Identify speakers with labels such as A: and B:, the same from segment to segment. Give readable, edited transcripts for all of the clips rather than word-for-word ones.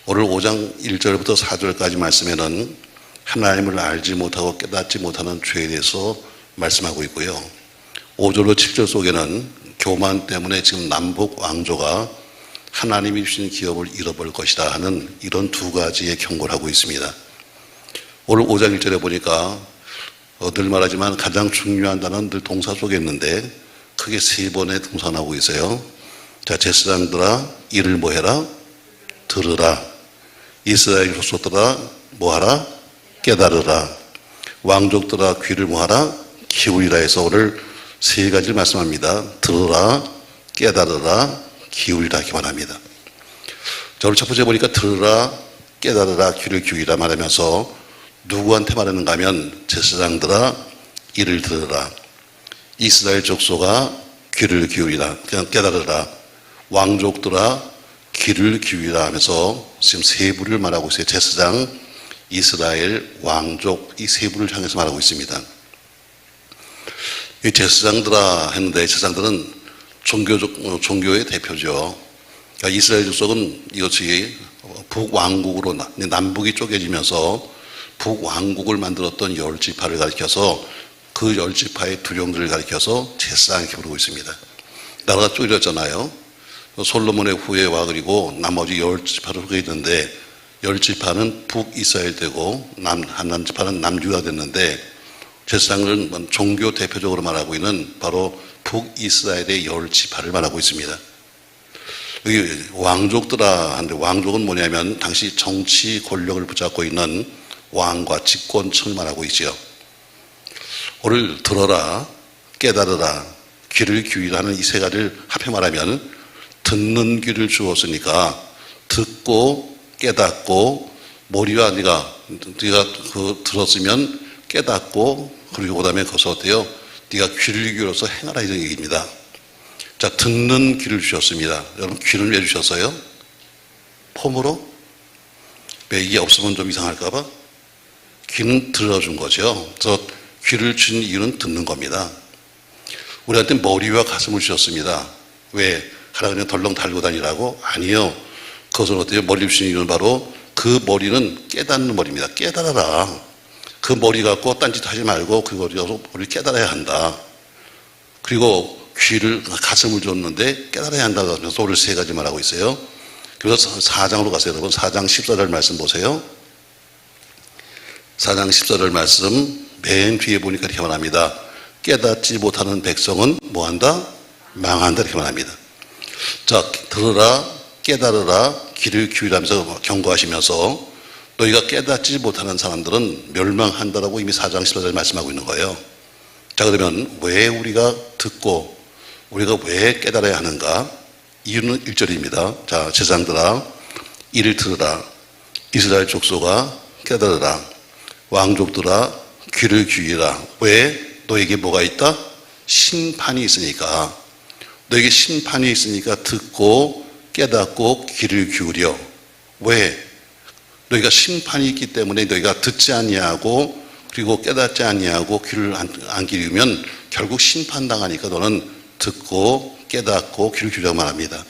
A: 오늘 5장 1절부터 4절까지 말씀에는 하나님을 알지 못하고 깨닫지 못하는 죄에 대해서 말씀하고 있고요. 5절로 7절 속에는 교만 때문에 지금 남북 왕조가 하나님이 주신 기업을 잃어버릴 것이다 하는 이런 두 가지의 경고를 하고 있습니다. 오늘 5장 1절에 보니까 늘 말하지만 가장 중요한 단어는 늘 동사 속에 있는데 크게 3번의 동사 나오고 있어요. 자, 제사장들아 이를 뭐해라? 들으라. 이스라엘 족속들아 뭐하라? 깨달으라. 왕족들아 귀를 뭐하라? 기울이라 해서 오늘 3가지를 말씀합니다. 들으라, 깨달으라, 기울이라 이렇게 말합니다. 자, 오늘 첫 번째 보니까 들으라, 깨달으라, 귀를 기울이라 말하면서 누구한테 말하는가 하면 제사장들아 이를 들으라. 이스라엘 족속아 귀를 기울이라, 그냥 깨달으라. 왕족들아 귀를 기울이라 하면서 지금 3부를 말하고 있어요. 제사장, 이스라엘, 왕족 이 3부를 향해서 말하고 있습니다. 이 제사장들아 했는데 제사장들은 종교의 대표죠. 그러니까 이스라엘 족속은 이것이 북왕국으로 남북이 쪼개지면서 북왕국을 만들었던 10지파를 가리켜서 그 10지파의 두령들을 가리켜서 제사장 이렇게 부르고 있습니다. 나라가 쪼개졌잖아요. 솔로몬의 후예와 그리고 나머지 10지파로 속해 있는데 10지파는 북이스라엘 되고 한 지파는 남유다 됐는데 제사장은 종교 대표적으로 말하고 있는 바로 북이스라엘의 10지파를 말하고 있습니다. 여기 왕족들아 하는데 왕족은 뭐냐면 당시 정치 권력을 붙잡고 있는 왕과 집권층을 말하고 있죠. 오늘 들어라, 깨달으라, 귀를 기울이라 하는 이 3가지를 합해 말하면 듣는 귀를 주었으니까 듣고 깨닫고 머리와 네가 들었으면 깨닫고 그리고 그다음에 거기서 어때요? 네가 귀를 기울여서 행하라 이런 얘기입니다. 자, 듣는 귀를 주셨습니다. 여러분 귀는 왜 주셨어요? 폼으로? 왜 이게 없으면 좀 이상할까 봐? 귀는 들어준 거죠. 그래서 귀를 준 이유는 듣는 겁니다. 우리한테 머리와 가슴을 주셨습니다. 왜? 하나 그냥 덜렁 달고 다니라고? 아니요. 그것은 어때요? 머리를 주신 이유는 바로 그 머리는 깨닫는 머리입니다. 깨달아라. 그 머리 갖고 딴짓 하지 말고 그 머리를 깨달아야 한다. 그리고 귀를, 가슴을 줬는데 깨달아야 한다고 하면서 오늘 3가지 말하고 있어요. 그래서 4장으로 가세요. 여러분 4장 14절 말씀 보세요. 4장 14절 말씀 맨 뒤에 보니까 이렇게 말합니다. 깨닫지 못하는 백성은 뭐한다? 망한다 이렇게 말합니다. 자, 들으라, 깨달으라, 귀를 기울이라면서 경고하시면서 너희가 깨닫지 못하는 사람들은 멸망한다라고 이미 4장 14절 말씀하고 있는 거예요. 자, 그러면 왜 우리가 듣고 우리가 왜 깨달아야 하는가? 이유는 1절입니다. 자, 제사장들아 이를 들으라. 이스라엘 족속아 깨달으라. 왕족들아 귀를 기울이라. 왜? 너에게 뭐가 있다? 심판이 있으니까. 너에게 심판이 있으니까 듣고 깨닫고 귀를 기울여. 왜? 너희가 심판이 있기 때문에 너희가 듣지 아니하고 그리고 깨닫지 아니하고 귀를 안 기울이면 결국 심판당하니까 너는 듣고 깨닫고 귀를 기울여야만 합니다.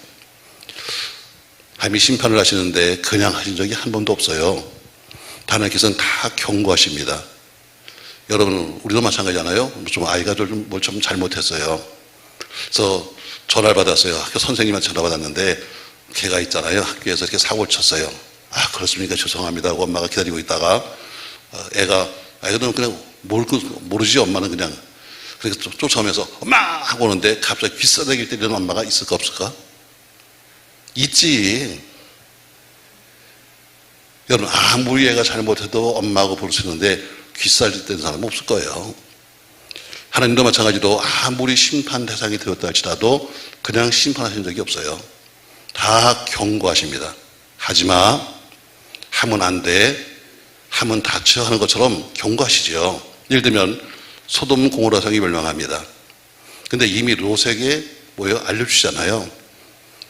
A: 하나님이 심판을 하시는데 그냥 하신 적이 한 번도 없어요. 하나님께서는 다 경고하십니다. 여러분 우리도 마찬가지잖아요. 좀 아이가 뭘 좀 잘못했어요. 그래서 전화를 받았어요. 학교 선생님한테 전화 받았는데 걔가 있잖아요. 학교에서 이렇게 사고를 쳤어요. 아 그렇습니까? 죄송합니다 하고 엄마가 기다리고 있다가 애가 아이들은 그냥 모르지. 엄마는 그냥 그래서 쫓아오면서 엄마 하고 오는데 갑자기 귀싸대기 때리는 엄마가 있을까 없을까? 있지. 여러분 아무리 애가 잘못해도 엄마하고 부르시는데 귀싸대기 때리는 사람은 없을 거예요. 하나님도 마찬가지로 아무리 심판 대상이 되었다 할지라도 그냥 심판하신 적이 없어요. 다 경고하십니다. 하지마, 하면 안 돼, 하면 다쳐 하는 것처럼 경고하시죠. 예를 들면 소돔 고모라 성이 멸망합니다. 근데 이미 롯에게 알려주시잖아요.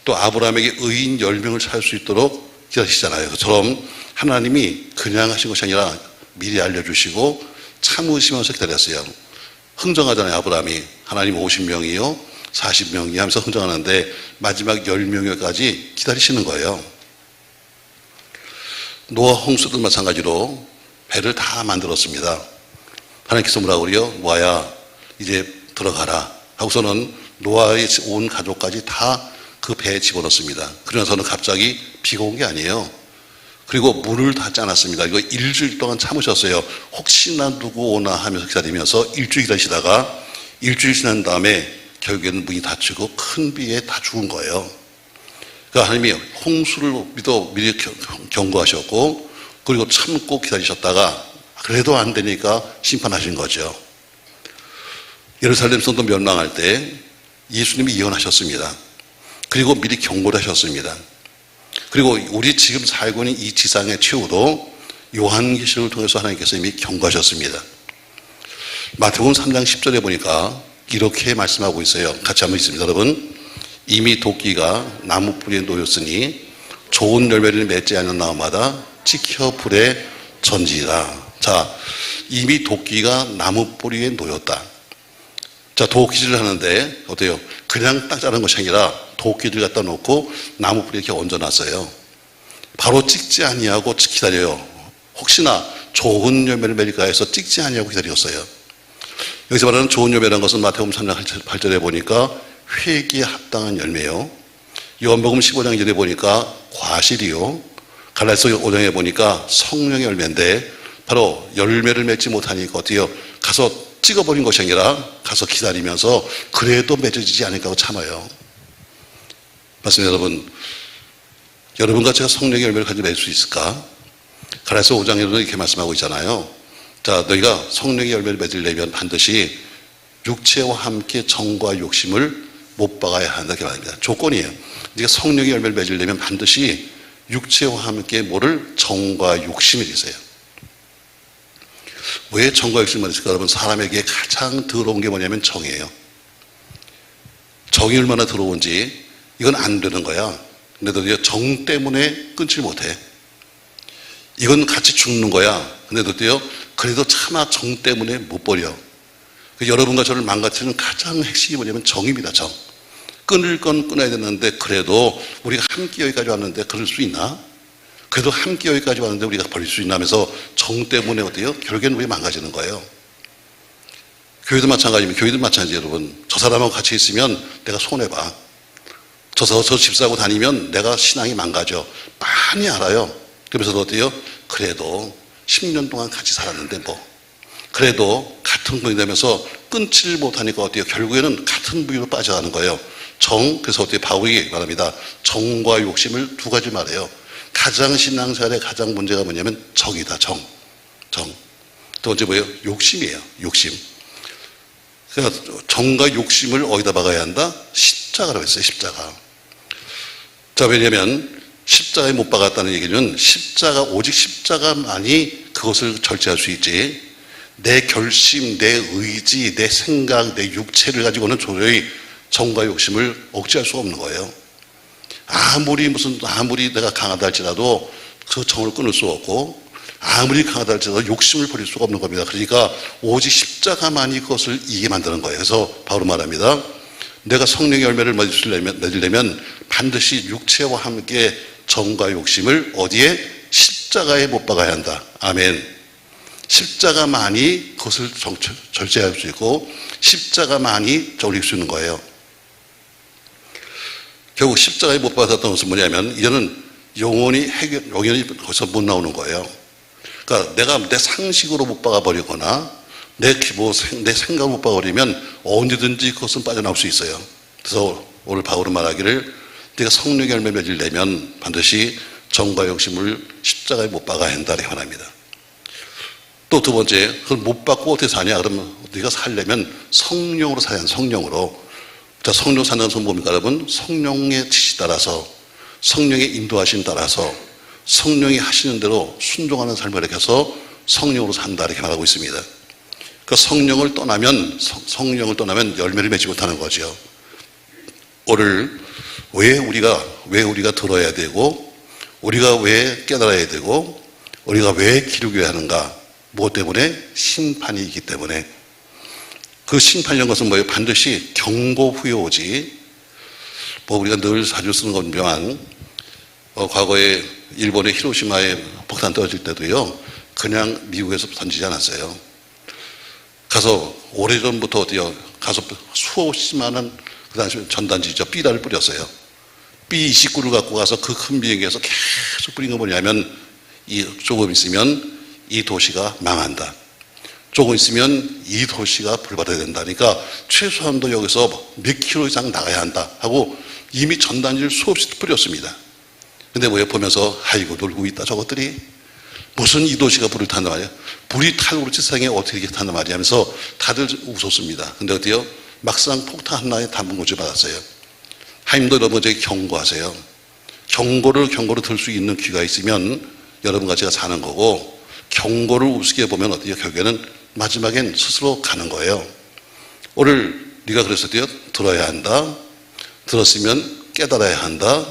A: 또 아브라함에게 의인 10명을 찾을 수 있도록 기다리시잖아요. 그처럼 하나님이 그냥 하신 것이 아니라 미리 알려주시고 참으시면서 기다렸어요. 흥정하잖아요. 아브라함이 하나님 50명이요 40명이 하면서 흥정하는데 마지막 10명여까지 기다리시는 거예요. 노아 홍수도 마찬가지로 배를 다 만들었습니다. 하나님께서 뭐라고 그래요? 노아야 이제 들어가라 하고서는 노아의 온 가족까지 다 그 배에 집어넣습니다. 그러면서는 갑자기 비가 온 게 아니에요. 그리고 문을 닫지 않았습니다. 이거 일주일 동안 참으셨어요. 혹시나 누구 오나 하면서 기다리면서 일주일 기다리시다가 일주일 지난 다음에 결국에는 문이 닫히고 큰 비에 다 죽은 거예요. 그러니까 하나님이 홍수를 미리 경고하셨고 그리고 참고 기다리셨다가 그래도 안 되니까 심판하신 거죠. 예루살렘 성도 멸망할 때 예수님이 예언하셨습니다. 그리고 미리 경고를 하셨습니다. 그리고 우리 지금 살고 있는 이 지상의 최후도 요한계시록을 통해서 하나님께서 이미 경고하셨습니다. 마태복음 3장 10절에 보니까 이렇게 말씀하고 있어요. 같이 한번 읽습니다. 여러분, 이미 도끼가 나무 뿌리에 놓였으니 좋은 열매를 맺지 않는 나무마다 찍혀 불에 던지라. 자, 이미 도끼가 나무 뿌리에 놓였다. 자, 도끼질을 하는데 어때요? 그냥 딱 자른 것이 아니라 도끼를 갖다 놓고 나무 뿌리에 이렇게 얹어놨어요. 바로 찍지 아니하고 기다려요. 혹시나 좋은 열매를 맺을까 해서 찍지 아니하고 기다렸어요. 여기서 말하는 좋은 열매라는 것은 마태복음 3장 8절에 보니까 회개에 합당한 열매요. 요한복음 15장 1절에 보니까 과실이요. 갈라디아서 5장에 보니까 성령의 열매인데 바로 열매를 맺지 못하니까 어때요? 가서 찍어버린 것이 아니라 가서 기다리면서 그래도 맺어지지 않을까 하고 참아요. 맞습니다, 여러분. 여러분과 제가 성령의 열매를 가지고 맺을 수 있을까? 갈라디아서 5장에도 이렇게 말씀하고 있잖아요. 자, 너희가 성령의 열매를 맺으려면 반드시 육체와 함께 정과 욕심을 못 박아야 한다 이렇게 말합니다. 조건이에요. 네가 성령의 열매를 맺으려면 반드시 육체와 함께 뭐를? 정과 욕심이 있어요. 왜 정과 욕심이 있을까? 여러분, 사람에게 가장 더러운 게 뭐냐면 정이에요. 정이 얼마나 더러운지 이건 안 되는 거야. 근데도 정 때문에 끊지 못해. 이건 같이 죽는 거야. 근데도 그래도 차마 정 때문에 못 버려. 여러분과 저를 망가뜨리는 가장 핵심이 뭐냐면 정입니다. 정. 끊을 건 끊어야 되는데 그래도 우리가 함께 여기까지 왔는데 그럴 수 있나? 그래도 함께 여기까지 왔는데 우리가 버릴 수 있나 하면서 정 때문에 어때요? 결국에는 우리 망가지는 거예요. 교회도 마찬가지입니다. 교회도 마찬가지예요, 여러분. 저 사람하고 같이 있으면 내가 손해봐. 저 집사하고 다니면 내가 신앙이 망가져. 많이 알아요. 그러면서도 어때요? 그래도 10년 동안 같이 살았는데 뭐. 그래도 같은 분이 되면서 끊지를 못하니까 어때요? 결국에는 같은 부위로 빠져가는 거예요. 정, 그래서 어떻게 바울이 말합니다. 정과 욕심을 두 가지 말해요. 가장 신앙생활의 가장 문제가 뭐냐면 정이다, 정. 두 번째 뭐예요? 욕심이에요, 욕심. 그러니까 정과 욕심을 어디다 박아야 한다? 십자가라고 했어요, 십자가. 자, 왜냐면 십자가에 못 박았다는 얘기는 오직 십자가만이 그것을 절제할 수 있지 내 결심, 내 의지, 내 생각, 내 육체를 가지고는 도저히 정과 욕심을 억제할 수가 없는 거예요. 아무리 내가 강하다 할지라도 그 정을 끊을 수 없고 아무리 강하다 할지라도 욕심을 버릴 수가 없는 겁니다. 그러니까 오직 십자가만이 그것을 이기게 만드는 거예요. 그래서 바울은 말합니다. 내가 성령의 열매를 맺으려면 반드시 육체와 함께 정과 욕심을 어디에? 십자가에 못 박아야 한다. 아멘. 십자가만이 그것을 절제할 수 있고 십자가만이 정을 이길 수 있는 거예요. 결국 십자가에 못 박았던 것은 뭐냐면 이제는 영원히 거기서 못 나오는 거예요. 그러니까 내가 내 상식으로 못 박아버리거나 내 생각을 못 박아버리면 언제든지 그것은 빠져나올 수 있어요. 그래서 오늘 바울은 말하기를 네가 성령의 열매를 맺으려면 반드시 정과 욕심을 십자가에 못 박아야 한다 이렇게 말합니다. 또 두 번째, 그걸 못 받고 어떻게 사냐? 그러면 네가 살려면 성령으로 살아야 한다. 성령으로. 자, 성령 산다는 것은 뭡니까, 여러분? 성령의 지시 따라서, 성령의 인도하심 따라서, 성령이 하시는 대로 순종하는 삶을 이렇게 해서 성령으로 산다 이렇게 말하고 있습니다. 그 성령을 떠나면 열매를 맺지 못하는 거죠. 오늘 왜 우리가 들어야 되고, 우리가 왜 깨달아야 되고, 우리가 왜 기록해야 하는가? 무엇 때문에? 심판이 있기 때문에. 그 심판이라는 것은 뭐예요? 반드시 경고 후에 오지. 우리가 늘 자주 쓰는 건지만 과거에 일본의 히로시마에 폭탄 폭탄 떨어질 때도요, 그냥 미국에서 던지지 않았어요. 가서 오래전부터 어디요, 가서 수없이 많은 그 당시 전단지죠, B라를 뿌렸어요. B29를 갖고 가서 그 큰 비행기에서 계속 뿌린 거 뭐냐면, 조금 있으면 이 도시가 망한다. 조금 있으면 이 도시가 불받아야 된다. 그러니까 최소한도 여기서 몇 킬로 이상 나가야 한다 하고 이미 전단지를 수없이 뿌렸습니다. 근데 뭐에 보면서 아이고 놀고 있다 저것들이. 무슨 이 도시가 불을 탄단 말이야. 불이 타고 그렇지 세상에 어떻게 이렇게 탄단 말이야 하면서 다들 웃었습니다. 근데 어때요? 막상 폭탄 하나에 단번고지 받았어요. 하나님도 여러분에게 경고하세요. 경고를 들 수 있는 귀가 있으면 여러분과 제가 사는 거고, 경고를 우습게 보면 어때요? 결국에는 마지막엔 스스로 가는 거예요. 오늘 네가 그랬었대요. 들어야 한다. 들었으면 깨달아야 한다.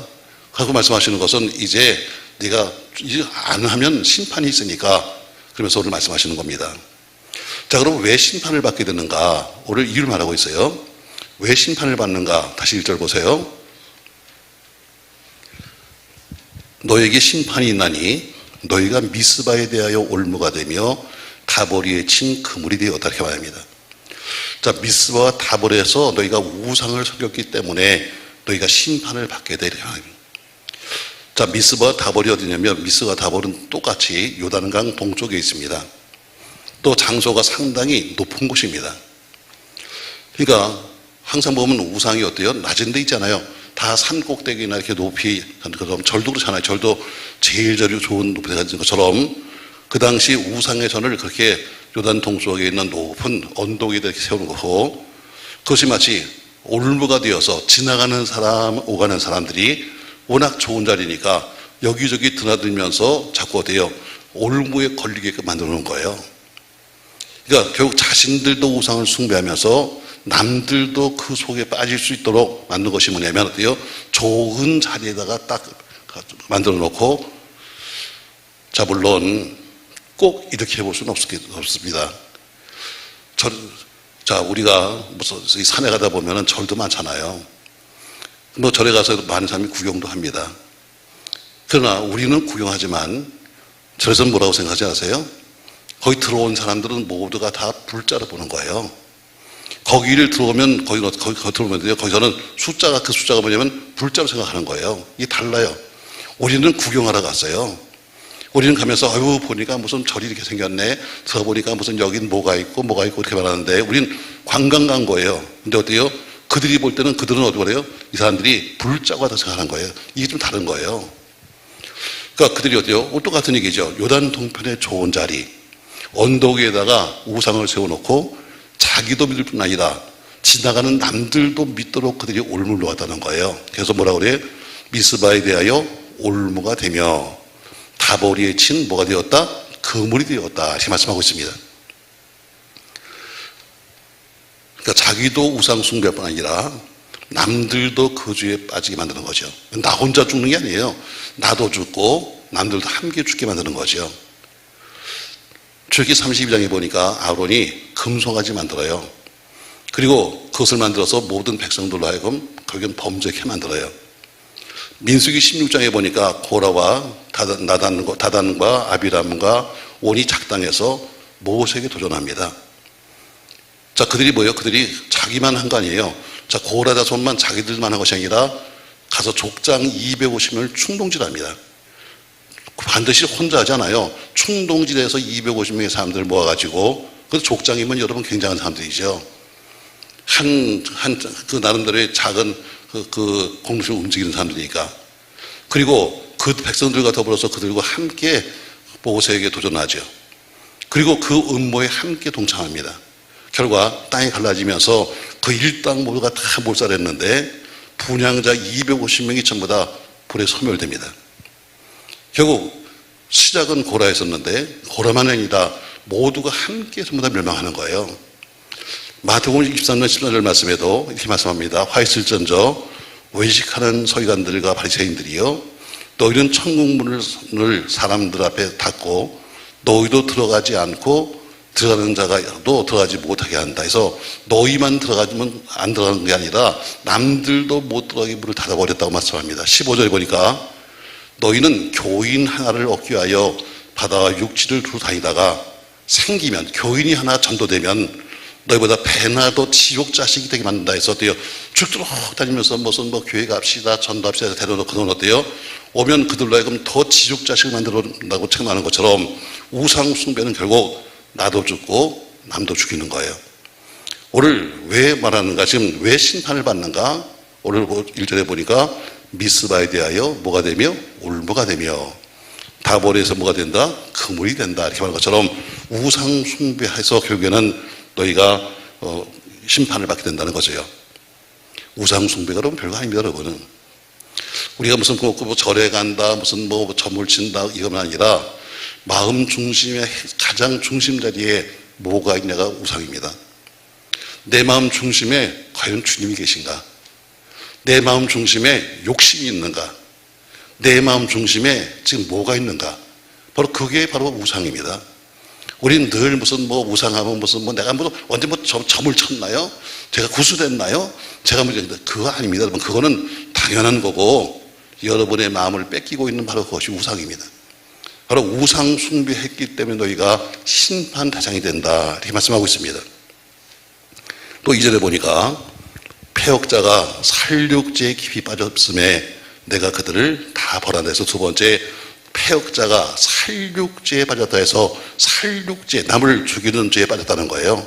A: 하고 말씀하시는 것은 이제 네가 이제 안 하면 심판이 있으니까, 그러면서 오늘 말씀하시는 겁니다. 자, 그럼 왜 심판을 받게 되는가? 오늘 이유를 말하고 있어요. 왜 심판을 받는가? 다시 1절 보세요. 너에게 심판이 있나니 너희가 미스바에 대하여 올무가 되며 다보리에 친 그물이 되었다, 이렇게 말합니다. 자, 미스바와 다보리에서 너희가 우상을 섬겼기 때문에 너희가 심판을 받게 되리라. 자, 미스바와 다볼이 어디냐면, 미스바와 다볼은 똑같이 요단강 동쪽에 있습니다. 또 장소가 상당히 높은 곳입니다. 그러니까 항상 보면 우상이 어때요? 낮은 데 있잖아요. 다 산 꼭대기나 이렇게 높이, 절도 그렇잖아요. 절도 제일 좋은 높이 가진 것처럼 그 당시 우상의 전을 그렇게 요단 동쪽에 있는 높은 언덕에 이렇게 세우는 거고, 그것이 마치 올무가 되어서 지나가는 사람, 오가는 사람들이 워낙 좋은 자리니까 여기저기 드나들면서 자꾸 어때요? 올무에 걸리게끔 만들어 놓은 거예요. 그러니까 결국 자신들도 우상을 숭배하면서 남들도 그 속에 빠질 수 있도록 만든 것이 뭐냐면 어때요? 좋은 자리에다가 딱 만들어 놓고, 자, 물론 꼭 이렇게 해볼 수는 없습니다. 자, 우리가 무슨 산에 가다 보면은 절도 많잖아요. 뭐 절에 가서 많은 사람이 구경도 합니다. 그러나 우리는 구경하지만 절에서는 뭐라고 생각하지 않으세요? 거기 들어온 사람들은 모두가 다 불자로 보는 거예요. 거기를 들어오면, 거기 들어오면 거기서는 그 숫자가 뭐냐면 불자로 생각하는 거예요. 이게 달라요. 우리는 구경하러 갔어요. 우리는 가면서 아유 보니까 무슨 절이 이렇게 생겼네, 들어보니까 무슨 여긴 뭐가 있고 이렇게 말하는데, 우리는 관광 간 거예요. 근데 어때요? 그들이 볼 때는, 그들은 어디 그래요? 이 사람들이 불자고 하다 생각하는 거예요. 이게 좀 다른 거예요. 그러니까 그들이 어때요? 똑같은 얘기죠. 요단 동편의 좋은 자리, 언덕 위에다가 우상을 세워놓고 자기도 믿을 뿐 아니라 지나가는 남들도 믿도록 그들이 올무를 놓았다는 거예요. 그래서 뭐라고 그래요? 미스바에 대하여 올무가 되며 다보리에 친 뭐가 되었다? 그물이 되었다, 이렇게 말씀하고 있습니다. 그러니까 자기도 우상 숭배뿐 아니라 남들도 그 죄에 빠지게 만드는 거죠. 나 혼자 죽는 게 아니에요. 나도 죽고 남들도 함께 죽게 만드는 거죠. 출애굽기 32장에 보니까 아론이 금송아지 만들어요. 그리고 그것을 만들어서 모든 백성들로 하여금 거기는 범죄케 만들어요. 민수기 16장에 보니까 고라와 다단과 아비람과 온이 작당해서 모세에게 도전합니다. 자, 그들이 뭐예요? 그들이 자기만 한 거 아니에요. 자, 고라 자손만 자기들만 한 것이 아니라 가서 족장 250명을 충동질합니다. 반드시 혼자 하지 않아요. 충동질에서 250명의 사람들을 모아가지고, 그 족장이면 여러분 굉장한 사람들이죠. 그 나름대로의 작은 그 공동체를 움직이는 사람들이니까. 그리고 그 백성들과 더불어서 그들과 함께 모세에게 도전하죠. 그리고 그 음모에 함께 동참합니다. 결과 땅이 갈라지면서 그 일당 모두가 다 몰살했는데 분향자 250명이 전부 다 불에 소멸됩니다. 결국 시작은 고라였었는데 고라만 아니라 모두가 함께 전부 다 멸망하는 거예요. 마태복음 23년 13절 말씀에도 이렇게 말씀합니다. 화 있을전저 외식하는 서기관들과 바리새인들이여, 너희는 천국문을 사람들 앞에 닫고 너희도 들어가지 않고 들어가는 자가도 들어가지 못하게 한다. 그래서 너희만 들어가면 안 들어가는 게 아니라 남들도 못 들어가게 문을 닫아버렸다고 말씀합니다. 15절에 보니까 너희는 교인 하나를 얻기 위하여 하다가 육지를 두루 다니다가 생기면, 교인이 하나 전도되면 너희보다 배나 더 지옥 자식이 되게 만든다 해서 어때요? 죽도록 다니면서 무슨 뭐 교회 갑시다, 전도합시다 데려놓고 그건 어때요? 오면 그들로 하여금 더 지옥 자식을 만들어낸다고 책망하는 것처럼 우상 숭배는 결국 나도 죽고 남도 죽이는 거예요. 오늘 왜 말하는가? 지금 왜 심판을 받는가? 오늘 1절에 보니까 미스바에 대하여 뭐가 되며 올무가 되며 다볼에서 뭐가 된다? 그물이 된다 이렇게 말하는 것처럼 우상 숭배해서 결국에는 너희가 심판을 받게 된다는 거죠. 우상 숭배가 여러분 별거 아닙니다. 여러분은 우리가 무슨 뭐 절에 간다 무슨 뭐 점을 친다 이건 아니라 마음 중심의 가장 중심 자리에 뭐가 있냐가 우상입니다. 내 마음 중심에 과연 주님이 계신가? 내 마음 중심에 욕심이 있는가? 내 마음 중심에 지금 뭐가 있는가? 바로 그게 바로 우상입니다. 우리는 늘 무슨 뭐 우상하면 무슨 뭐 내가 뭐 언제 뭐 점을 쳤나요? 제가 구수됐나요? 제가 뭐 그거 아닙니다. 여러분 그거는 당연한 거고 여러분의 마음을 뺏기고 있는 바로 그것이 우상입니다. 바로 우상 숭배했기 때문에 너희가 심판 대상이 된다 이렇게 말씀하고 있습니다. 또 2절에 보니까 패역자가 살육죄에 깊이 빠졌음에 내가 그들을 다 벌하내서 두 번째 패역자가 살육죄에 빠졌다 해서 살육죄, 남을 죽이는 죄에 빠졌다는 거예요.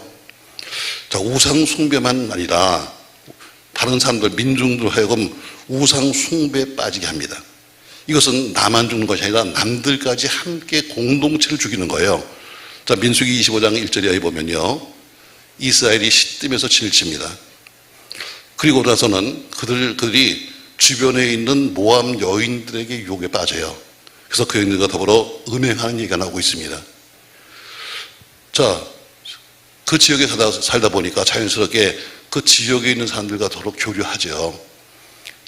A: 자, 우상 숭배만 아니라 다른 사람들, 민중들 하여금 우상 숭배에 빠지게 합니다. 이것은 나만 죽는 것이 아니라 남들까지 함께 공동체를 죽이는 거예요. 자, 민수기 25장 1절에 보면요. 이스라엘이 시뜸에서 진을 칩니다. 그리고 나서는 그들이 주변에 있는 모압 여인들에게 유혹에 빠져요. 그래서 그 여인들과 더불어 음행하는 얘기가 나오고 있습니다. 자, 그 지역에 살다 보니까 자연스럽게 그 지역에 있는 사람들과 더러 교류하죠.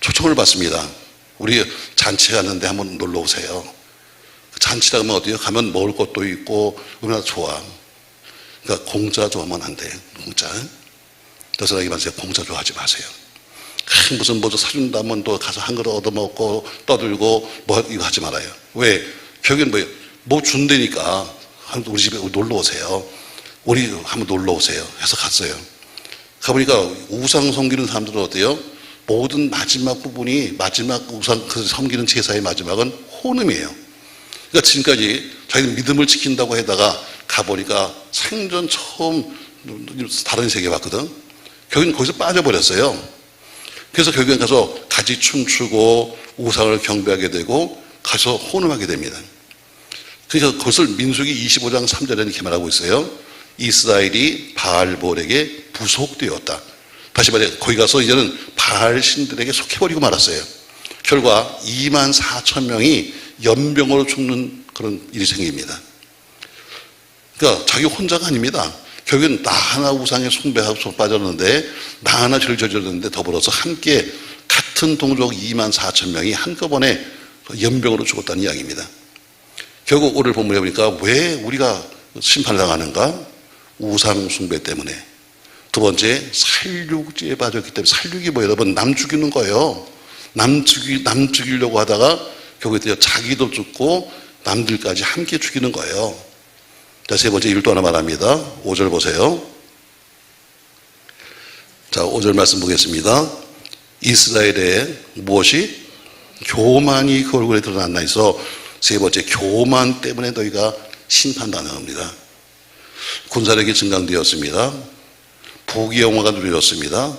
A: 초청을 받습니다. 우리 잔치 가는데 한번 놀러 오세요. 잔치라 하면 어디요? 가면 먹을 것도 있고 얼마나 좋아. 그러니까 공짜 좋아하면 안 돼. 공짜. 그래서 나에게 마세요. 공짜 좋아하지 마세요. 무슨 뭐 사준다면 또 가서 한 그릇 얻어먹고 떠들고 뭐 이거 하지 말아요. 왜? 결국엔 뭐예요? 뭐 준다니까 우리 집에 놀러 오세요. 우리 한번 놀러 오세요. 해서 갔어요. 가보니까 우상 섬기는 사람들은 어때요? 모든 마지막 부분이 마지막 우상 그 섬기는 제사의 마지막은 혼음이에요. 그러니까 지금까지 자기들 믿음을 지킨다고 해다가 가보니까 생전 처음 다른 세계 봤거든. 결국엔 거기서 빠져버렸어요. 그래서 결국엔 가서 같이 춤추고 우상을 경배하게 되고 가서 혼음하게 됩니다. 그래서 그것을 민수기 25장 3절에 이렇게 말하고 있어요. 이스라엘이 바알볼에게 부속되었다. 다시 말해 거기 가서 이제는 바알 신들에게 속해버리고 말았어요. 결과 2만 4천 명이 연병으로 죽는 그런 일이 생깁니다. 그러니까 자기 혼자가 아닙니다. 결국엔 나 하나 우상에 숭배하고 빠졌는데 나 하나 죄를 저질렀는데 더불어서 함께 같은 동족 2만 4천 명이 한꺼번에 연병으로 죽었다는 이야기입니다. 결국 오늘 본문에 보니까 왜 우리가 심판을 당하는가? 우상 숭배 때문에. 두 번째 살육죄에 빠졌기 때문에. 살육이 뭐예요? 여러분 남 죽이는 거예요. 남 죽이려고 하다가 결국에 자기도 죽고 남들까지 함께 죽이는 거예요. 자, 세 번째 일도 하나 말합니다. 5절 보세요. 자, 5절 말씀 보겠습니다. 이스라엘의 무엇이? 교만이 그 얼굴에 드러났나 해서 세 번째 교만 때문에 너희가 심판당합니다. 군사력이 증강되었습니다. 부귀영화가 누려졌습니다.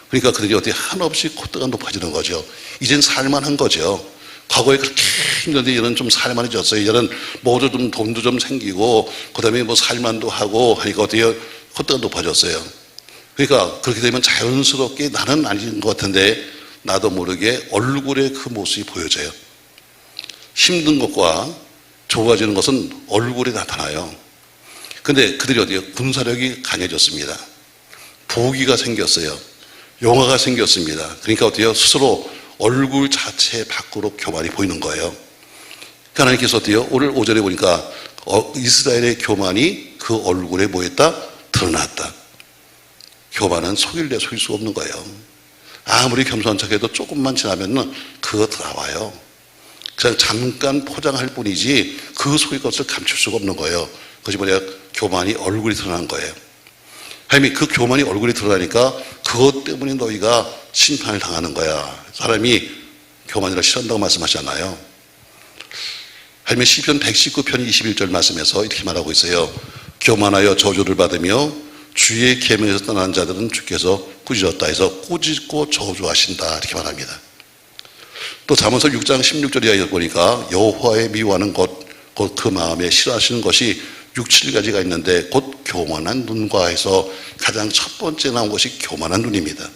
A: 그러니까 그들이 어떻게 한없이 콧대가 높아지는 거죠. 이젠 살만한 거죠. 과거에 그렇게 힘든데 이제는 좀 살만해졌어요. 이제는 뭐도 좀 돈도 좀 생기고 그다음에 뭐 살만도 하고 하니까 어떻게 콧대가 높아졌어요. 그러니까 그렇게 되면 자연스럽게 나는 아닌 것 같은데 나도 모르게 얼굴에 그 모습이 보여져요. 힘든 것과 좋아지는 것은 얼굴에 나타나요. 근데 그들이 어디요? 군사력이 강해졌습니다. 부귀가 생겼어요. 영화가 생겼습니다. 그러니까 어때요? 스스로 얼굴 자체 밖으로 교만이 보이는 거예요. 하나님께서 어때요? 오늘 5절에 보니까 이스라엘의 교만이 그 얼굴에 뭐했다? 드러났다. 교만은 속일 수가 없는 거예요. 아무리 겸손한 척해도 조금만 지나면 그거 나와요. 그냥 잠깐 포장할 뿐이지 그 속의 것을 감출 수가 없는 거예요. 그것이 뭐냐? 교만이 얼굴이 드러난 거예요. 하나님이 그 교만이 얼굴이 드러나니까 그것 때문에 너희가 심판을 당하는 거야. 사람이 교만이라 싫어한다고 말씀하시잖아요. 하나님의 시편 119편 21절 말씀에서 이렇게 말하고 있어요. 교만하여 저주를 받으며 주의 계명에서 떠난 자들은 주께서 꾸짖었다 해서 꾸짖고 저주하신다 이렇게 말합니다. 또 잠언서 6장 16절에 보니까 여호와의 미워하는 것 곧 그 마음에 싫어하시는 것이 6, 7가지가 있는데 곧 교만한 눈과 해서 가장 첫 번째 나온 것이 교만한 눈입니다.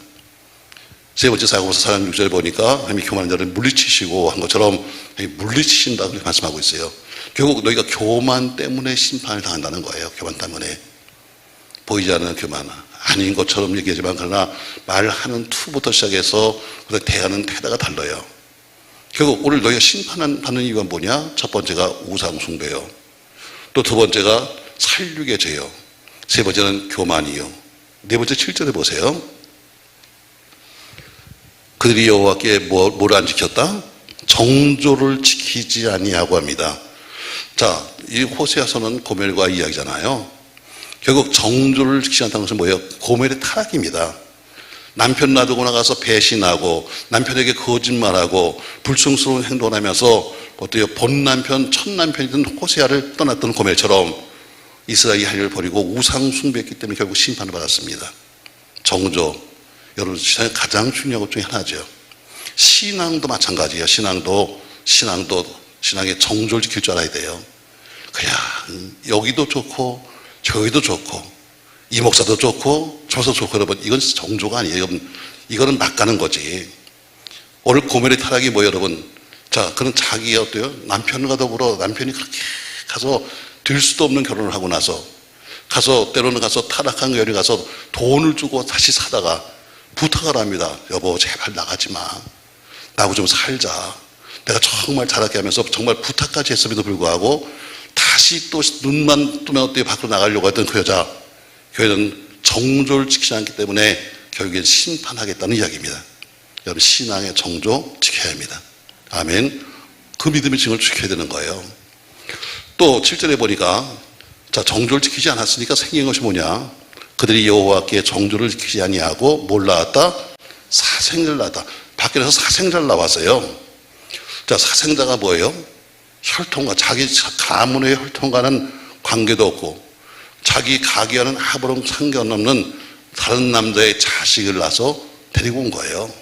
A: 세 번째 사고서 4장 6절 보니까 하나님이 교만한 자를 물리치시고 한 것처럼 물리치신다고 말씀하고 있어요. 결국 너희가 교만 때문에 심판을 당한다는 거예요. 교만 때문에. 보이지 않는 교만. 아닌 것처럼 얘기하지만 그러나 말하는 투부터 시작해서 대하는 태도가 달라요. 결국 오늘 너희가 심판받는 이유가 뭐냐? 첫 번째가 우상숭배요. 또 두 번째가 살육의 죄요. 세 번째는 교만이요. 네 번째 7절에 보세요. 그들이 여호와께 뭘 안 지켰다? 정조를 지키지 아니하고 합니다. 자, 이 호세아서는 고멜과 이야기잖아요. 결국 정조를 지키지 않다는 것은 뭐예요? 고멜의 타락입니다. 남편 놔두고 나가서 배신하고 남편에게 거짓말하고 불충스러운 행동을 하면서 어때요? 본 남편, 첫 남편이든 호세아를 떠났던 고멜처럼 이스라엘이 할 일을 버리고 우상 숭배했기 때문에 결국 심판을 받았습니다. 정조, 여러분 세상에 가장 중요한 것 중에 하나죠. 신앙도 마찬가지예요. 신앙의 정조를 지킬 줄 알아야 돼요. 그냥 여기도 좋고 저기도 좋고 이 목사도 좋고 저도 좋고 여러분 이건 정조가 아니에요. 여러분 이거는 막 가는 거지. 오늘 고멜의 타락이 뭐예요 여러분? 자, 그는 자기가 어때요? 남편과 더불어 남편이 그렇게 가서 될 수도 없는 결혼을 하고 나서 가서 때로는 가서 타락한 여인이 가서 돈을 주고 다시 사다가 부탁을 합니다. 여보 제발 나가지 마. 나하고 좀 살자. 내가 정말 잘하게 하면서 정말 부탁까지 했음에도 불구하고 다시 또 눈만 뜨면 어때요? 밖으로 나가려고 했던 그 여자 교회는 정조를 지키지 않기 때문에 결국엔 심판하겠다는 이야기입니다. 여러분 신앙의 정조 지켜야 합니다. 아멘. 그 믿음의 증을 지켜야 되는 거예요. 또 7절에 보니까 자 정조를 지키지 않았으니까 생긴 것이 뭐냐? 그들이 여호와께 정조를 지키지 아니하고 뭘 낳았다? 사생자를 낳았다. 밖에 나서 사생자를 낳았어요. 자 사생자가 뭐예요? 혈통과 자기 가문의 혈통과는 관계도 없고 자기 가계와는 아무런 상관없는 다른 남자의 자식을 낳아서 데리고 온 거예요.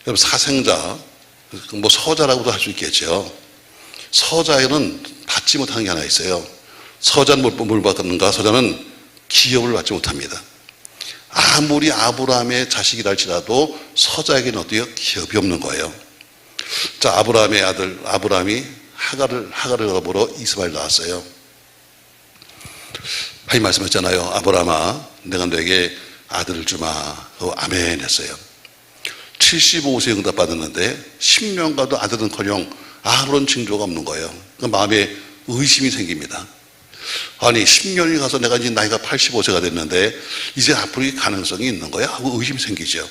A: 여러분 사생자, 뭐 서자라고도 할 수 있겠죠. 서자에는 받지 못하는 게 하나 있어요. 서자는 뭘 받는가? 서자는 기업을 받지 못합니다. 아무리 아브라함의 자식이라 할지라도 서자에게는 어때요? 기업이 없는 거예요. 자 아브라함의 아들 아브라함이 하갈을 여러보러 이스마엘 낳았어요. 하나님 말씀하셨잖아요. 아브라함아 내가 너에게 아들을 주마. 아멘 했어요. 75세 응답 받았는데 10년가도 아들은커녕 아무런 징조가 없는 거예요. 그 마음에 의심이 생깁니다. 아니 10년이 가서 내가 이제 나이가 85세가 됐는데 이제 앞으로 이 가능성이 있는 거야? 하고 의심이 생기죠.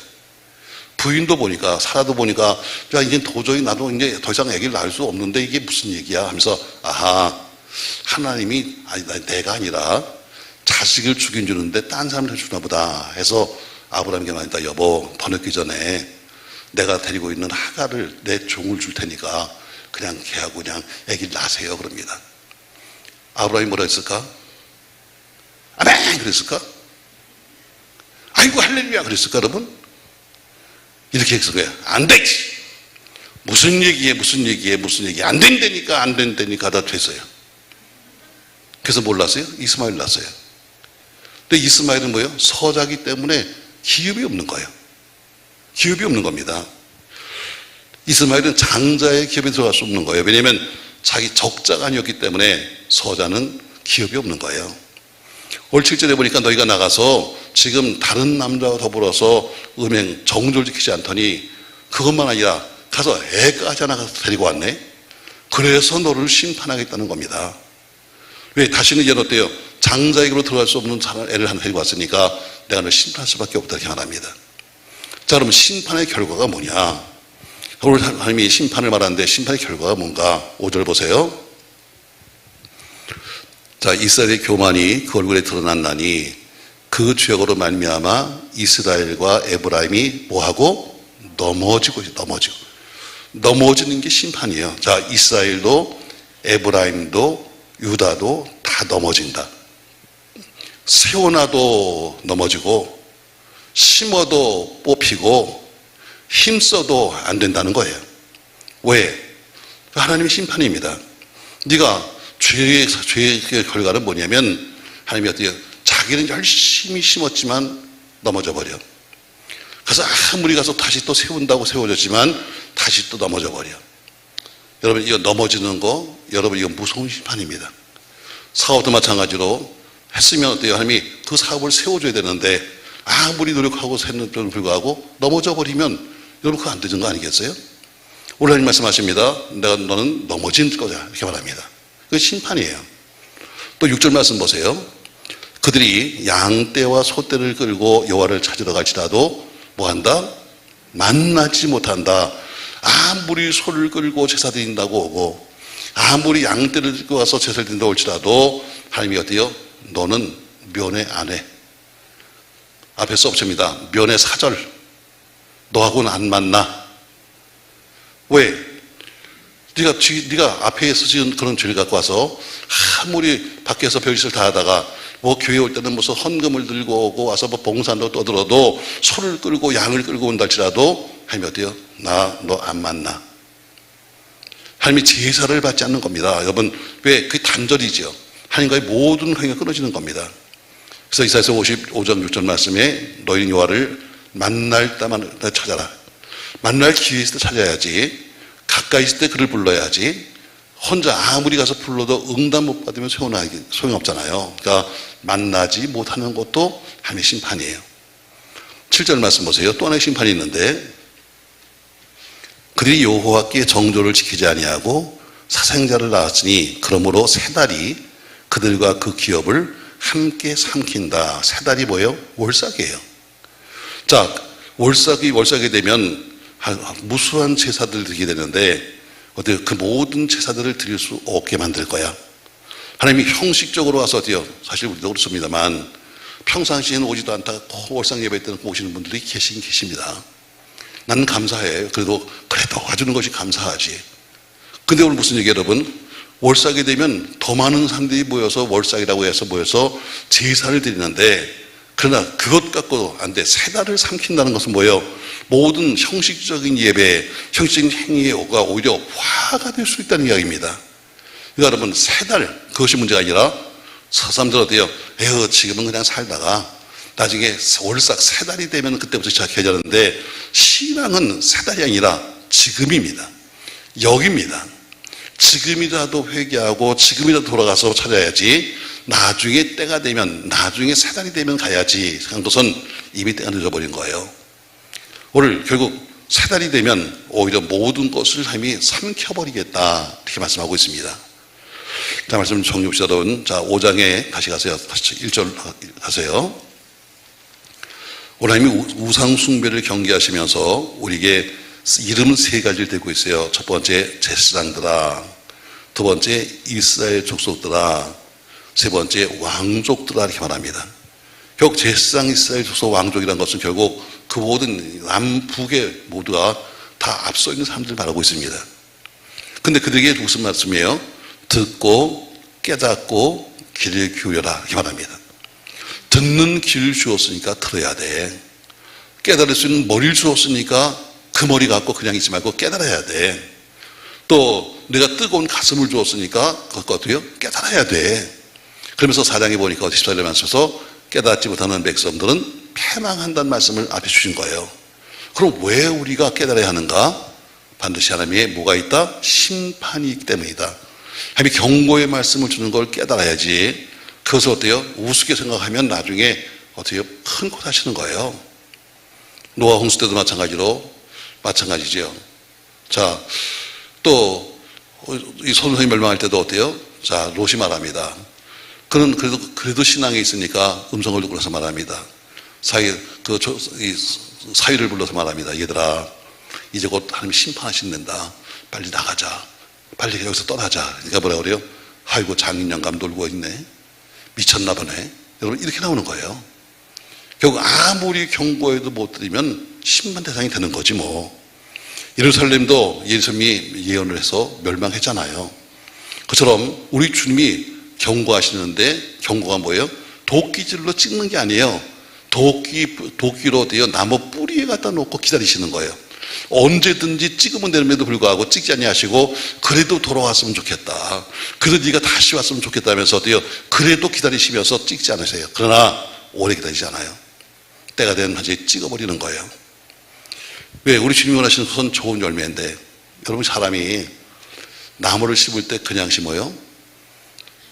A: 부인도 보니까 사라도 보니까 야 이제 도저히 나도 이제 더 이상 아기를 낳을 수 없는데 이게 무슨 얘기야 하면서 아하 하나님이 아니 내가 아니라 자식을 주긴 주는데 딴 사람한테 주나 보다 해서 아브라함에게 말했다. 여보 더 늦기 전에 내가 데리고 있는 하갈을 내 종을 줄 테니까 그냥 걔하고 그냥 아기를 낳으세요 그럽니다. 아브라함이 뭐라 했을까? 아멘 그랬을까? 아이고 할렐루야 그랬을까 여러분? 이렇게 했을 거예요. 안 되지. 무슨 얘기해 안 된다니까 다 됐어요. 그래서 뭘 낳았어요? 이스마엘 낳았어요. 근데 이스마엘은 뭐예요? 서자기 때문에 기업이 없는 거예요. 기업이 없는 겁니다. 이스마엘은 장자의 기업에 들어갈 수 없는 거예요. 왜냐하면 자기 적자가 아니었기 때문에 서자는 기업이 없는 거예요. 올 7절에 보니까 너희가 나가서 지금 다른 남자와 더불어서 정조를 지키지 않더니 그것만 아니라 가서 애까지 하나 가서 데리고 왔네. 그래서 너를 심판하겠다는 겁니다. 왜? 다시는 이제 어때요? 장자에게로 들어갈 수 없는 애를 하나 데리고 왔으니까 내가 너를 심판할 수밖에 없다 이렇게 말합니다. 자 그러면 심판의 결과가 뭐냐? 오늘 하나님이 심판을 말하는데 심판의 결과가 뭔가? 5절 보세요. 자, 이스라엘의 교만이 그 얼굴에 드러났나니 그 죄악으로 말미암아 이스라엘과 에브라임이 뭐하고? 넘어지는 게 심판이에요. 자, 이스라엘도 에브라임도 유다도 다 넘어진다. 세워놔도 넘어지고 심어도 뽑히고 힘써도 안 된다는 거예요. 왜? 하나님의 심판입니다. 네가 죄의 결과는 뭐냐면 하나님이 어때요? 자기는 열심히 심었지만 넘어져 버려. 그래서 아무리 가서 다시 또 세운다고 세워졌지만 다시 또 넘어져 버려. 여러분, 이거 넘어지는 거, 여러분, 이거 무서운 심판입니다. 사업도 마찬가지로 했으면 어때요? 하나님이 그 사업을 세워줘야 되는데 아무리 노력하고 했는데도 불구하고 넘어져 버리면 여러분 그거 안 되는 거 아니겠어요? 오늘 하나님 말씀하십니다. 너는 넘어진 거다. 이렇게 말합니다. 그게 심판이에요. 또 6절 말씀 보세요. 그들이 양떼와 소떼를 끌고 여호와를 찾으러 갈지라도 뭐한다? 만나지 못한다. 아무리 소를 끌고 제사 드린다고 오고 아무리 양떼를 끌고 와서 제사를 드린다고 올지라도 하나님이 어때요? 너는 면회 안 해. 앞에 써붙입니다. 면회 사절. 너하고는 안 만나. 왜? 네가 앞에서 지은 그런 죄를 갖고 와서 아무리 밖에서 별짓을 다 하다가 뭐 교회 올 때는 무슨 헌금을 들고 오고 와서 뭐 봉산도 떠들어도 소를 끌고 양을 끌고 온다 할지라도 하나님이 어때요? 너 안 만나. 하나님이 제사를 받지 않는 겁니다. 여러분, 왜? 그게 단절이죠. 하나님과의 모든 관계가 끊어지는 겁니다. 그래서 이사야서 55장 6절 말씀에 너희는 여호와를 만날 때만 찾아라. 만날 기회 있을 때 찾아야지. 가까이 있을 때 그를 불러야지. 혼자 아무리 가서 불러도 응답 못 받으면 소용없잖아요. 그러니까 만나지 못하는 것도 하나님의 심판이에요. 7절 말씀 보세요. 또 하나의 심판이 있는데 그들이 여호와께 정조를 지키지 아니하고 사생자를 낳았으니 그러므로 세 달이 그들과 그 기업을 함께 삼킨다. 세 달이 뭐예요? 월삭이에요. 자, 월삭이 되면 무수한 제사들을 드리게 되는데 어때요? 그 모든 제사들을 드릴 수 없게 만들 거야. 하나님이 형식적으로 와서 어때요? 사실 우리도 그렇습니다만 평상시에는 오지도 않다가 월삭 예배 때는 오시는 분들이 계십니다. 나는 감사해. 그래도 와주는 것이 감사하지. 근데 오늘 무슨 얘기예요, 여러분? 월삭이 되면 더 많은 사람들이 모여서 월삭이라고 해서 모여서 제사를 드리는데 그러나 그것 갖고 안 돼. 세 달을 삼킨다는 것은 뭐예요? 모든 형식적인 예배, 형식적인 행위가 오히려 화가 될 수 있다는 이야기입니다. 그러니까 여러분, 세 달, 그것이 문제가 아니라 사람들 어때요? 지금은 그냥 살다가 나중에 월삭 세 달이 되면 그때부터 시작해야 하는데 신앙은 세 달이 아니라 지금입니다. 여기입니다. 지금이라도 회개하고 지금이라도 돌아가서 찾아야지 나중에 때가 되면 나중에 세 달이 되면 가야지 하는 것은 이미 때가 늦어버린 거예요. 오늘 결국 세 달이 되면 오히려 모든 것을 하나님이 삼켜버리겠다 이렇게 말씀하고 있습니다. 자, 말씀 정리합시다. 여러분. 자, 5장에 다시 가세요. 다시 1절 가세요. 오늘 하나님이 우상 숭배를 경계하시면서 우리에게 이름은 세 가지를 대고 있어요. 첫 번째 제사장들아, 두 번째 이스라엘 족속들아, 세 번째 왕족들아 이렇게 말합니다. 결국 제사장, 이스라엘 족속, 왕족이라는 것은 결국 그 모든 남북의 모두가 다 앞서 있는 사람들을 말하고 있습니다. 근데 그들에게 무슨 말씀이에요? 듣고 깨닫고 귀를 기울여라 이렇게 말합니다. 듣는 귀를 주었으니까 들어야 돼. 깨달을 수 있는 머리를 주었으니까 그 머리 갖고 그냥 있지 말고 깨달아야 돼. 또 내가 뜨거운 가슴을 주었으니까 그것도요 깨달아야 돼. 그러면서 4장에 보니까 14절에 말씀에서 깨닫지 못하는 백성들은 패망한다는 말씀을 앞에 주신 거예요. 그럼 왜 우리가 깨달아야 하는가? 반드시 하나님의 뭐가 있다? 심판이 있기 때문이다. 하나님이 경고의 말씀을 주는 걸 깨달아야지. 그것을 어때요? 우습게 생각하면 나중에 어떻게 큰 코 다시는 거예요. 노아 홍수 때도 마찬가지죠. 자, 또 이 선생이 멸망할 때도 어때요? 자, 롯이 말합니다. 그는 그래도 신앙에 있으니까 음성을 불러서 말합니다. 사위를 불러서 말합니다. 얘들아, 이제 곧 하나님 심판하신단다. 빨리 나가자. 빨리 여기서 떠나자. 그러니까 뭐라 그래요? 아이고 장인 영감 놀고 있네. 미쳤나 보네. 여러분 이렇게 나오는 거예요. 결국 아무리 경고해도 못 들으면 심판 대상이 되는 거지 뭐. 예루살렘도 예수님이 예언을 해서 멸망했잖아요. 그처럼 우리 주님이 경고하시는데 경고가 뭐예요? 도끼질로 찍는 게 아니에요. 도끼로 되어 나무 뿌리에 갖다 놓고 기다리시는 거예요. 언제든지 찍으면 되는데도 불구하고 찍지 아니하시고 그래도 돌아왔으면 좋겠다. 그래도 네가 다시 왔으면 좋겠다면서 그래도 기다리시면서 찍지 않으세요. 그러나 오래 기다리지 않아요. 때가 되면 이제 찍어버리는 거예요. 왜? 우리 주님이 원하시는 것은 좋은 열매인데 여러분 사람이 나무를 심을 때 그냥 심어요?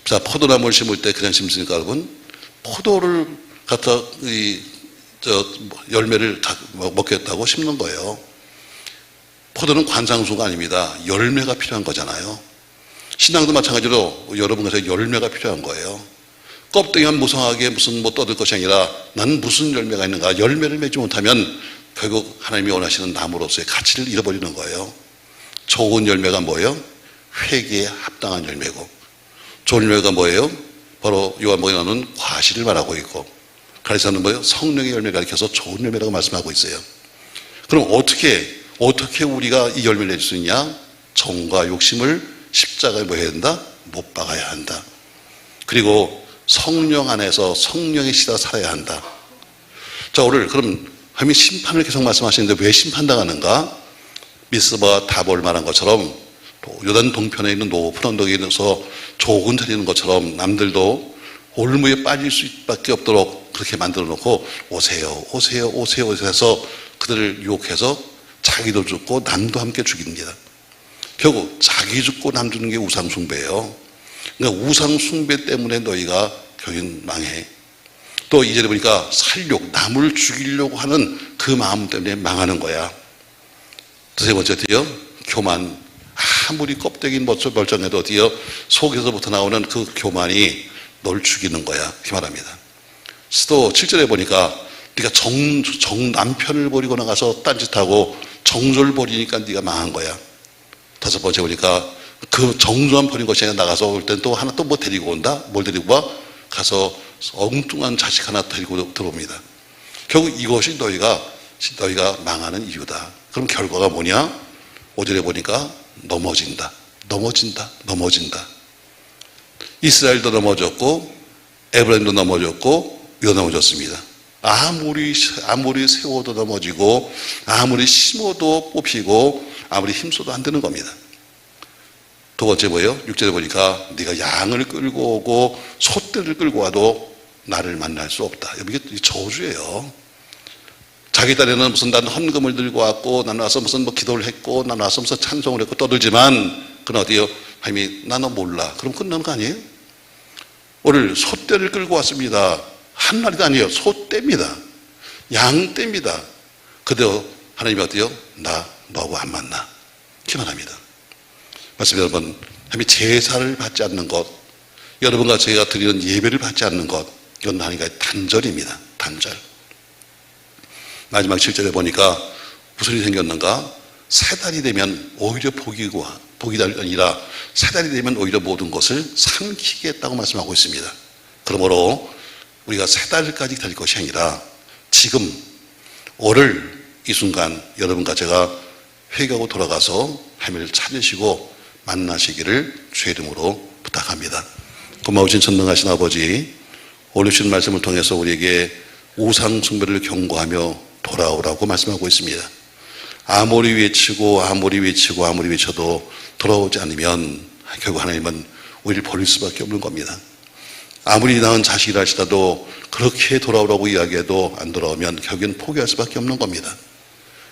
A: 자, 포도나무를 심을 때 그냥 심습니까 여러분? 포도를 갖다 열매를 먹겠다고 심는 거예요. 포도는 관상수가 아닙니다. 열매가 필요한 거잖아요. 신앙도 마찬가지로 여러분께서 열매가 필요한 거예요. 껍데기만 무성하게 무슨 떠들 것이 아니라 나는 무슨 열매가 있는가. 열매를 맺지 못하면 결국 하나님이 원하시는 나무로서의 가치를 잃어버리는 거예요. 좋은 열매가 뭐예요? 회개에 합당한 열매고, 좋은 열매가 뭐예요? 바로 요한복음에는 과실을 말하고 있고, 가르쳐는 뭐예요? 성령의 열매를 가리켜서 좋은 열매라고 말씀하고 있어요. 그럼 어떻게 우리가 이 열매를 낼 수 있냐? 정과 욕심을 십자가에 뭐 해야 된다? 못 박아야 한다. 그리고 성령 안에서 성령의 시대가 살아야 한다. 자, 오늘 그럼 하나님이 심판을 계속 말씀하시는데 왜 심판당하는가? 미스바 다볼 말한 것처럼 요단 동편에 있는 높은 언덕에 있어서 좋은 자리에 있는 것처럼 남들도 올무에 빠질 수밖에 없도록 그렇게 만들어 놓고 오세요 해서 그들을 유혹해서 자기도 죽고 남도 함께 죽입니다. 결국 자기 죽고 남 죽는 게 우상숭배예요. 그러니까 우상숭배 때문에 너희가 교인 망해. 또 이전에 보니까 남을 죽이려고 하는 그 마음 때문에 망하는 거야. 또 세 번째 교만. 아무리 껍데기 멀쩡해도 속에서부터 나오는 그 교만이 널 죽이는 거야. 이렇게 말합니다. 또 7절에 보니까 네가 남편을 버리고 나가서 딴짓하고 정조를 버리니까 네가 망한 거야. 다섯 번째 보니까 그 정조만 버린 것이 아니라 나가서 올 땐 또 하나 또 뭐 데리고 온다? 뭘 데리고 와? 가서 엉뚱한 자식 하나 데리고 들어옵니다. 결국 이것이 너희가 망하는 이유다. 그럼 결과가 뭐냐? 5절에 보니까 넘어진다. 이스라엘도 넘어졌고 에브라임도 넘어졌고 요 넘어졌습니다. 아무리 세워도 넘어지고 아무리 심어도 뽑히고 아무리 힘써도 안 되는 겁니다. 두 번째 뭐예요? 6절에 보니까 네가 양을 끌고 오고 소떼를 끌고 와도 나를 만날 수 없다. 이게 저주예요. 자기 딴에는 무슨 난 헌금을 들고 왔고 난 와서 무슨 기도를 했고 난 와서 무슨 찬송을 했고 떠들지만 그건 어디요? 하나님이 나 너 몰라. 그럼 끝나는 거 아니에요? 오늘 소떼를 끌고 왔습니다. 한 마리도 아니에요. 소떼입니다. 양떼입니다. 그대로 하나님이 어때요? 나 너하고 안 만나. 이렇게 말합니다. 말씀 여러분, 하나님이 제사를 받지 않는 것, 여러분과 제가 드리는 예배를 받지 않는 것, 이건 하나님과의 단절입니다. 단절. 마지막 7절에 보니까 무슨 일이 생겼는가? 세 달이 되면 오히려 복이 아니라 세 달이 되면 오히려 모든 것을 삼키겠다고 말씀하고 있습니다. 그러므로 우리가 세 달까지 기다릴 것이 아니라 지금 오늘 이 순간 여러분과 제가 회개하고 돌아가서 하나님을 찾으시고 만나시기를 주의 이름으로 부탁합니다. 고마우신 전능하신 아버지, 오늘 주신 말씀을 통해서 우리에게 우상 숭배를 경고하며 돌아오라고 말씀하고 있습니다. 아무리 외치고 외쳐도 돌아오지 않으면 결국 하나님은 우리를 버릴 수밖에 없는 겁니다. 아무리 낳은 자식이라 할지라도 그렇게 돌아오라고 이야기해도 안 돌아오면 결국엔 포기할 수밖에 없는 겁니다.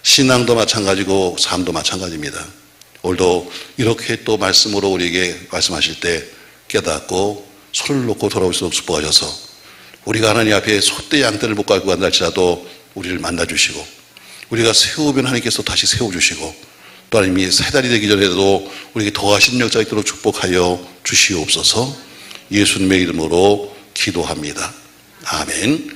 A: 신앙도 마찬가지고 삶도 마찬가지입니다. 오늘도 이렇게 또 말씀으로 우리에게 말씀하실 때 깨닫고 손을 놓고 돌아올 수 없을 수고하셔서 우리가 하나님 앞에 소떼 양떼를 못 가지고 간다 할지라도 우리를 만나주시고 우리가 세우면 하나님께서 다시 세워주시고 또 하나님이 세 달이 되기 전에도 우리에게 더하신 역사가 있도록 축복하여 주시옵소서. 예수님의 이름으로 기도합니다. 아멘.